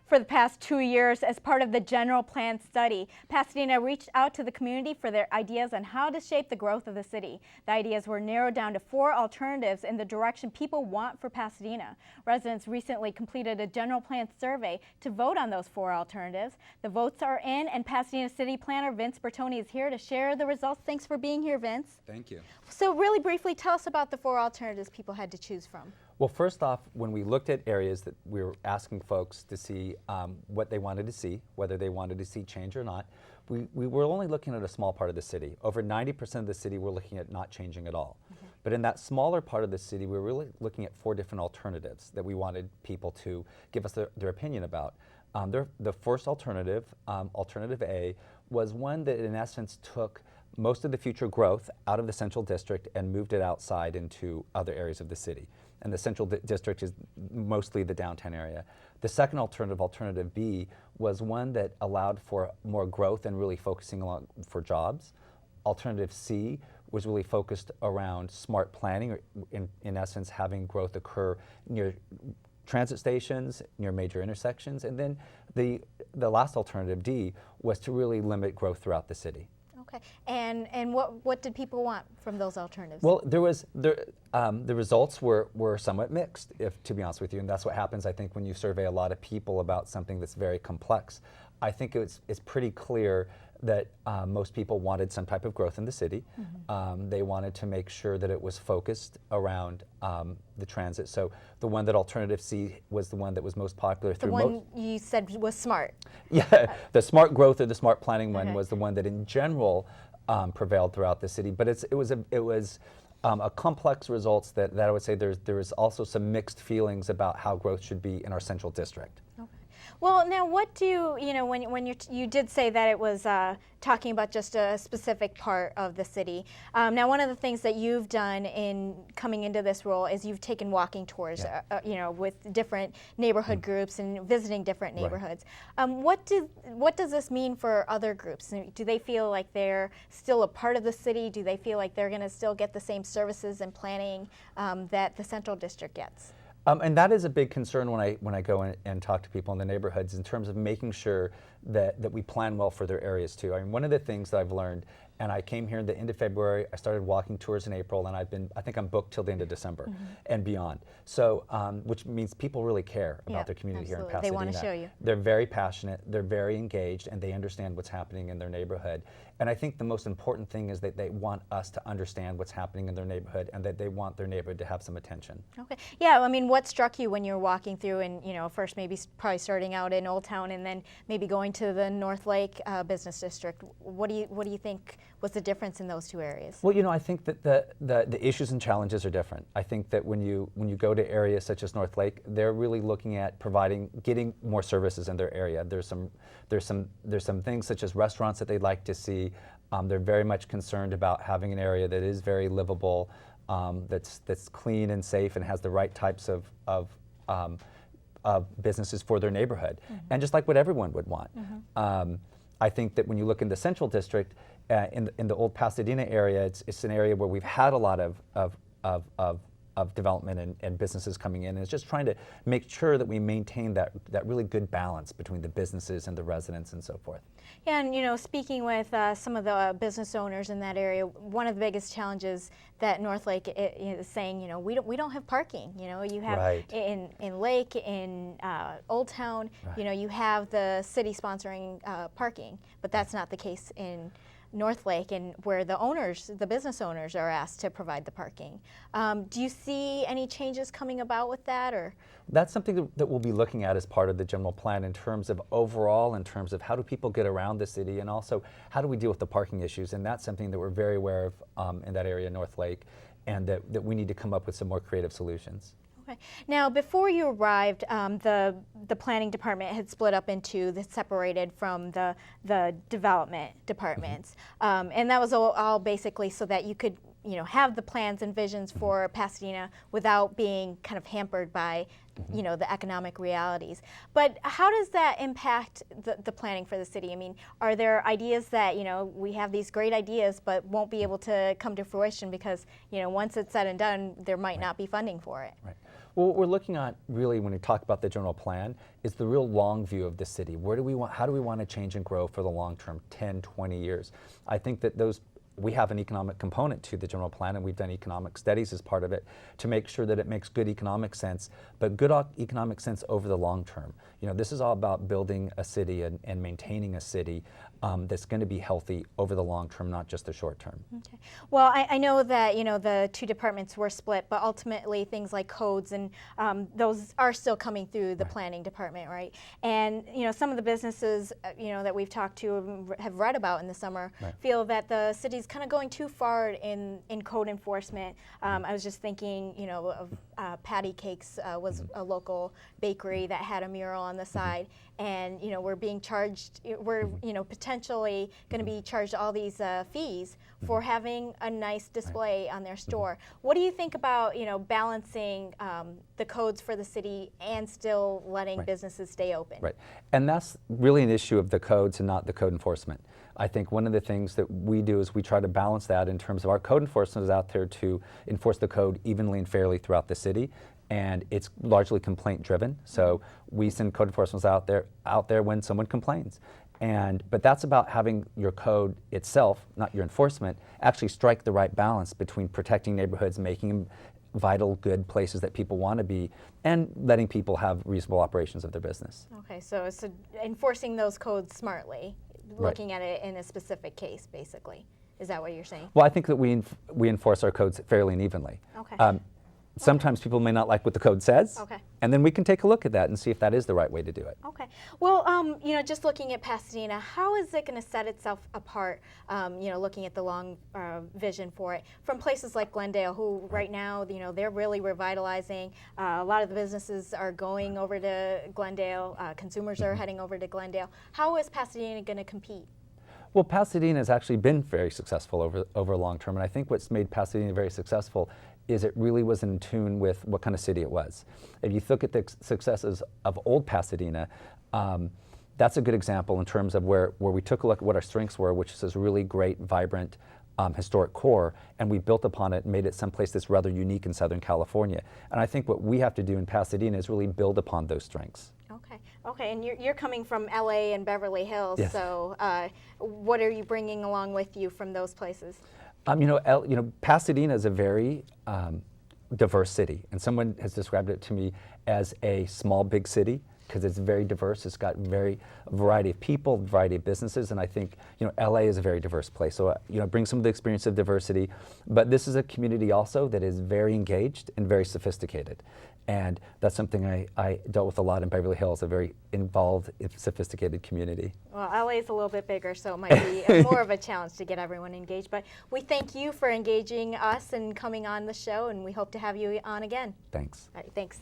For the past 2 years, as part of the general plan study, Pasadena reached out to the community for their ideas on how to shape the growth of the city. The ideas were narrowed down to 4 alternatives in the direction people want for Pasadena. Residents recently completed a general plan survey to vote on those 4 alternatives. The votes are in, and Pasadena City Planner Vince Bertoni is here to share the results. Thanks for being here, Vince. Thank you. So really briefly, tell us about the 4 alternatives people had to choose from. Well, first off, when we looked at areas that we were asking folks to see what they wanted to see, whether they wanted to see change or not, we were only looking at a small part of the city. Over 90% of the city we're looking at not changing at all. Okay. But in that smaller part of the city, we're really looking at 4 different alternatives that we wanted people to give us their opinion about. The first alternative, Alternative A, was one that in essence took most of the future growth out of the central district and moved it outside into other areas of the city. And the central district is mostly the downtown area. The second alternative, Alternative B, was one that allowed for more growth and really focusing on for jobs. Alternative C was really focused around smart planning, or in essence having growth occur near transit stations, near major intersections. And then the last alternative, D, was to really limit growth throughout the city. Okay, and what did people want from those alternatives? Well, the results were somewhat mixed, to be honest with you, and that's what happens, I think, when you survey a lot of people about something that's very complex. I think it's pretty clear that most people wanted some type of growth in the city. Mm-hmm. They wanted to make sure that it was focused around the transit. So the one that Alternative C was the one that was most popular. The one you said was smart. Yeah, the smart growth or the smart planning one was the one that in general prevailed throughout the city. But it was a complex results that I would say there is also some mixed feelings about how growth should be in our central district. Okay. Well, now what do you know when you did say that it was talking about just a specific part of the city. Now, one of the things that you've done in coming into this role is you've taken walking tours, with different neighborhood groups and visiting different neighborhoods. Right. What does this mean for other groups? Do they feel like they're still a part of the city? Do they feel like they're going to still get the same services and planning that the Central District gets? And that is a big concern when I go and talk to people in the neighborhoods in terms of making sure that we plan well for their areas too. I mean, one of the things that I've learned, and I came here at the end of February, I started walking tours in April, and I think I'm booked till the end of December and beyond. So, which means people really care about their community here in Pasadena. They want to show you. They're very passionate, they're very engaged, and they understand what's happening in their neighborhood. And I think the most important thing is that they want us to understand what's happening in their neighborhood and that they want their neighborhood to have some attention. Okay. Yeah, I mean, what struck you when you were walking through and, first maybe probably starting out in Old Town and then maybe going to the Northlake business district? What do you think was the difference in those 2 areas? Well, I think that the issues and challenges are different. I think that when you go to areas such as Northlake, they're really looking at getting more services in their area. There's some things such as restaurants that they'd like to see. They're very much concerned about having an area that is very livable, that's clean and safe and has the right types of businesses for their neighborhood, and just like what everyone would want. I think that when you look in the Central District, in the old Pasadena area, it's an area where we've had a lot of development and businesses coming in, and it's just trying to make sure that we maintain that really good balance between the businesses and the residents and so forth. Yeah, and speaking with some of the business owners in that area, one of the biggest challenges that Northlake is saying, we don't have parking. You have in Lake, in Old Town, you have the city sponsoring parking, but that's not the case in Northlake, and where the business owners are asked to provide the parking. Do you see any changes coming about with that, or? That's something that we'll be looking at as part of the general plan in terms of how do people get around the city, and also how do we deal with the parking issues, and that's something that we're very aware of in that area, Northlake, and that we need to come up with some more creative solutions. Okay. Now, before you arrived, the planning department had split up into separated from the development departments, and that was all basically so that you could have the plans and visions for Pasadena without being kind of hampered by the economic realities. But how does that impact the planning for the city? I mean, are there ideas that, we have these great ideas but won't be able to come to fruition because, once it's said and done, there might not be funding for it? Right. Well, what we're looking at really when we talk about the general plan is the real long view of the city. How do we want to change and grow for the long term, 10, 20 years? I think that we have an economic component to the general plan, and we've done economic studies as part of it to make sure that it makes good economic sense, but good economic sense over the long term. This is all about building a city and maintaining a city that's going to be healthy over the long term, not just the short term. Okay. Well, I know that the two departments were split, but ultimately things like codes and those are still coming through the planning department, right? And some of the businesses that we've talked to and have read about in the summer feel that the city's kind of going too far in code enforcement. I was just thinking, of Patty Cakes was a local bakery that had a mural on the side, and we're being charged. We're potentially going to be charged all these fees for having a nice display on their store. What do you think about balancing the codes for the city and still letting businesses stay open? Right, and that's really an issue of the codes and not the code enforcement. I think one of the things that we do is we try to balance that in terms of our code enforcement is out there to enforce the code evenly and fairly throughout the city, and it's largely complaint driven. So we send code enforcement out there when someone complains. But that's about having your code itself, not your enforcement, actually strike the right balance between protecting neighborhoods, making them vital, good places that people want to be, and letting people have reasonable operations of their business. Okay, so enforcing those codes smartly, looking at it in a specific case, basically. Is that what you're saying? Well, I think that we enforce our codes fairly and evenly. Okay. Sometimes people may not like what the code says, and then we can take a look at that and see if that is the right way to do it. Okay. Well, just looking at Pasadena, how is it going to set itself apart, looking at the long vision for it, from places like Glendale, who right now, they're really revitalizing. A lot of the businesses are going over to Glendale. Consumers are heading over to Glendale. How is Pasadena going to compete? Well, Pasadena has actually been very successful over long term, and I think what's made Pasadena very successful is it really was in tune with what kind of city it was. If you look at the successes of old Pasadena, that's a good example in terms of where we took a look at what our strengths were, which is this really great, vibrant, historic core, and we built upon it and made it someplace that's rather unique in Southern California. And I think what we have to do in Pasadena is really build upon those strengths. Okay, and you're coming from LA and Beverly Hills, so what are you bringing along with you from those places? Pasadena is a very diverse city, and someone has described it to me as a small big city because it's very diverse. It's got variety of people, variety of businesses, and I think LA is a very diverse place. So bring some of the experience of diversity, but this is a community also that is very engaged and very sophisticated. And that's something I dealt with a lot in Beverly Hills, a very involved, sophisticated community. Well, LA is a little bit bigger, so it might be more of a challenge to get everyone engaged. But we thank you for engaging us and coming on the show, and we hope to have you on again. Thanks. All right, thanks.